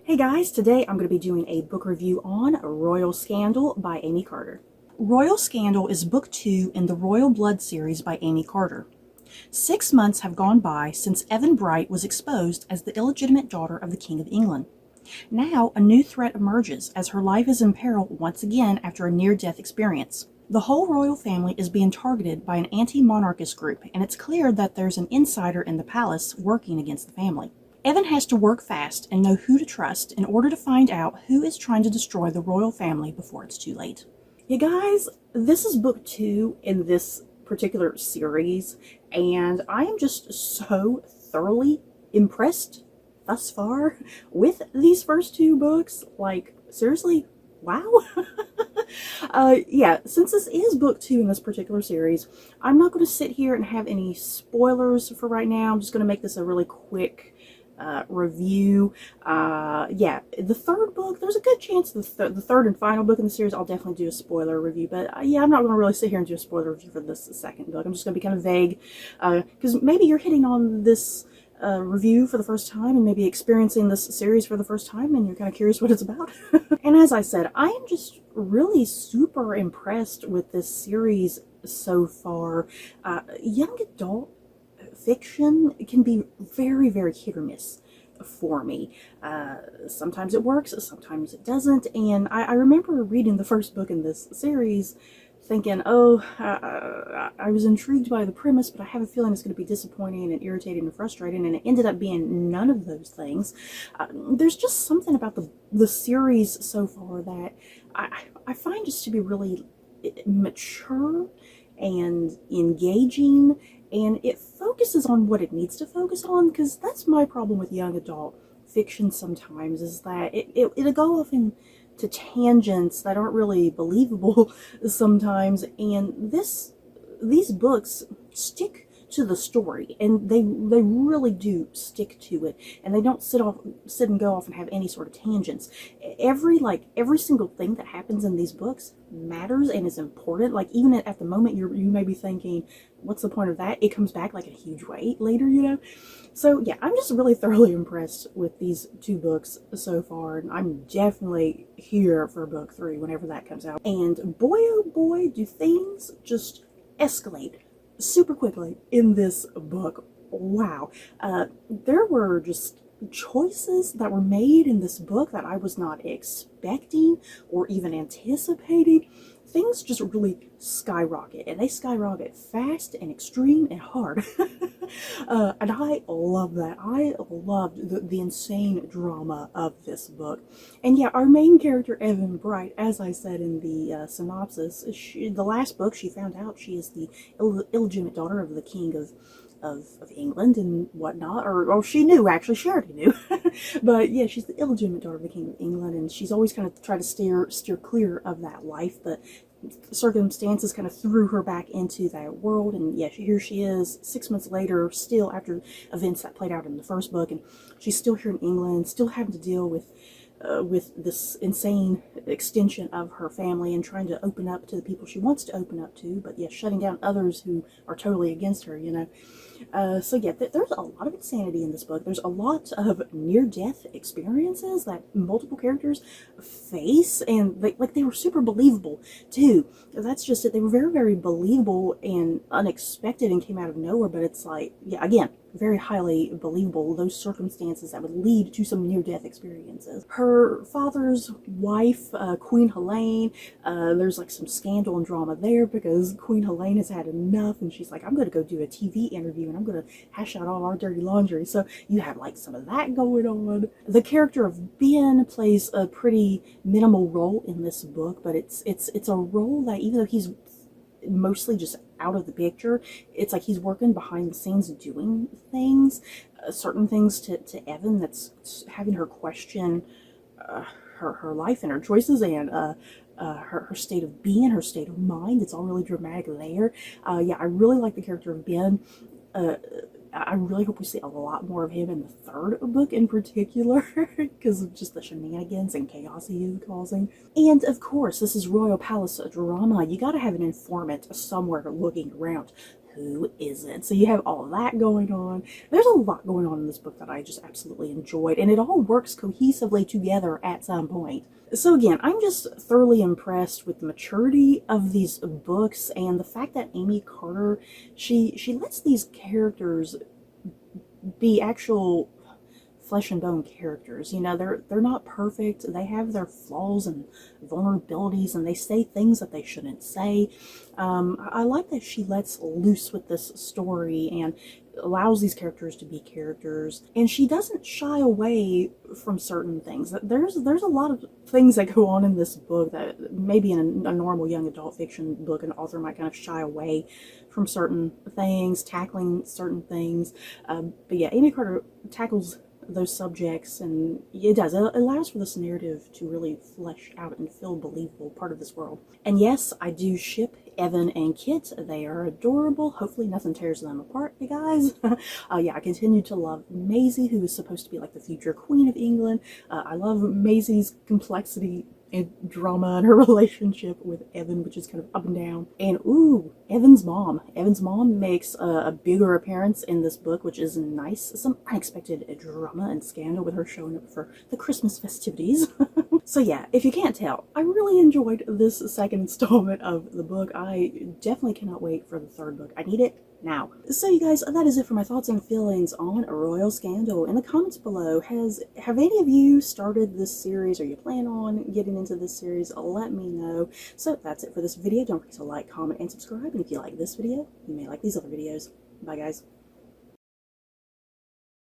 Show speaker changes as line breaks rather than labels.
Hey guys, today I'm going to be doing a book review on Royal Scandal by Aimee Carter. Royal Scandal is book 2 in the Royal Blood series by Aimee Carter. 6 months have gone by since Evan Bright was exposed as the illegitimate daughter of the King of England. Now, a new threat emerges as her life is in peril once again after a near-death experience. The whole royal family is being targeted by an anti-monarchist group, and it's clear that there's an insider in the palace working against the family. Evan has to work fast and know who to trust in order to find out who is trying to destroy the royal family before it's too late. You guys, this is book 2 in this particular series, and I am just so thoroughly impressed thus far with these first 2 books. Like, seriously, wow. Yeah, since this is book 2 in this particular series, I'm not going to sit here and have any spoilers for right now. I'm just going to make this a really quick review. Yeah, the third book, there's a good chance the third and final book in the series I'll definitely do a spoiler review, but yeah, I'm not going to really sit here and do a spoiler review for this second book. I'm just going to be kind of vague, because maybe you're hitting on this review for the first time and maybe experiencing this series for the first time and you're kind of curious what it's about. And as I said, I am just really super impressed with this series so far. Young adult fiction can be very, very hit or miss for me. Sometimes it works, sometimes it doesn't, and I remember reading the first book in this series thinking, oh, I was intrigued by the premise, but I have a feeling it's going to be disappointing and irritating and frustrating, and it ended up being none of those things. There's just something about the series so far that I find just to be really mature and engaging, and it focuses on what it needs to focus on, because that's my problem with young adult fiction sometimes, is that it'll go off into tangents that aren't really believable sometimes, and these books stick to the story, and they really do stick to it, and they don't sit and go off and have any sort of tangents. Every single thing that happens in these books matters and is important. Like, even at the moment you may be thinking, what's the point of that? It comes back like a huge weight later, you know? So yeah, I'm just really thoroughly impressed with these 2 books so far, and I'm definitely here for book 3 whenever that comes out. And boy oh boy, do things just escalate super quickly in this book. Wow. There were just choices that were made in this book that I was not expecting or even anticipating. Things just really skyrocket, and they skyrocket fast and extreme and hard. And I love that. I loved the insane drama of this book. And yeah, our main character, Evan Bright, as I said in the synopsis, the last book she found out she is the illegitimate daughter of the King of England and whatnot, or she knew, actually, she already knew. But yeah, she's the illegitimate daughter of the King of England, and she's always kind of tried to steer clear of that life, but circumstances kind of threw her back into that world, and yeah, here she is 6 months later, still after events that played out in the first book, and she's still here in England, still having to deal with this insane extension of her family and trying to open up to the people she wants to open up to, but yeah, shutting down others who are totally against her, you know. So yeah, there's a lot of insanity in this book. There's a lot of near-death experiences that multiple characters face, and they were super believable too. That's just it. They were very, very believable and unexpected and came out of nowhere, but it's like, yeah, again, very highly believable, those circumstances that would lead to some near-death experiences. Her father's wife, Queen Helene, there's like some scandal and drama there because Queen Helene has had enough, and she's like, I'm going to go do a TV interview and I'm going to hash out all our dirty laundry. So you have like some of that going on. The character of Ben plays a pretty minimal role in this book, but it's a role that, even though he's mostly just out of the picture, it's like he's working behind the scenes doing things, certain things to Evan that's having her question her life and her choices, and her state of being, her state of mind. It's all really dramatic there. Yeah, I really like the character of Ben. I really hope we see a lot more of him in the third book in particular, because of just the shenanigans and chaos he is causing. And of course, this is Royal Palace drama. You gotta have an informant somewhere looking around. who isn't? So you have all of that going on. There's a lot going on in this book that I just absolutely enjoyed, and it all works cohesively together at some point. So again, I'm just thoroughly impressed with the maturity of these books and the fact that Aimee Carter, she lets these characters be actual flesh and bone characters. You know, they're not perfect. They have their flaws and vulnerabilities, and they say things that they shouldn't say. I like that she lets loose with this story and allows these characters to be characters, and she doesn't shy away from certain things. There's a lot of things that go on in this book that maybe in a normal young adult fiction book an author might kind of shy away from certain things, tackling certain things. But yeah, Aimee Carter tackles those subjects, and it allows for this narrative to really flesh out and feel believable part of this world. And yes, I do ship Evan and Kit. They are adorable. Hopefully nothing tears them apart, you guys. Yeah, I continue to love Maisie, who is supposed to be like the future Queen of England. I love Maisie's complexity and drama and her relationship with Evan, which is kind of up and down. And ooh, Evan's mom. Evan's mom makes a bigger appearance in this book, which is nice. Some unexpected drama and scandal with her showing up for the Christmas festivities. So yeah, if you can't tell, I really enjoyed this second installment of the book. I definitely cannot wait for the third book. I need it now. So you guys, that is it for my thoughts and feelings on Royal Scandal. In the comments below, have any of you started this series, or you plan on getting into this series? Let me know. So that's it for this video. Don't forget to like, comment, and subscribe. And if you like this video, you may like these other videos. Bye guys.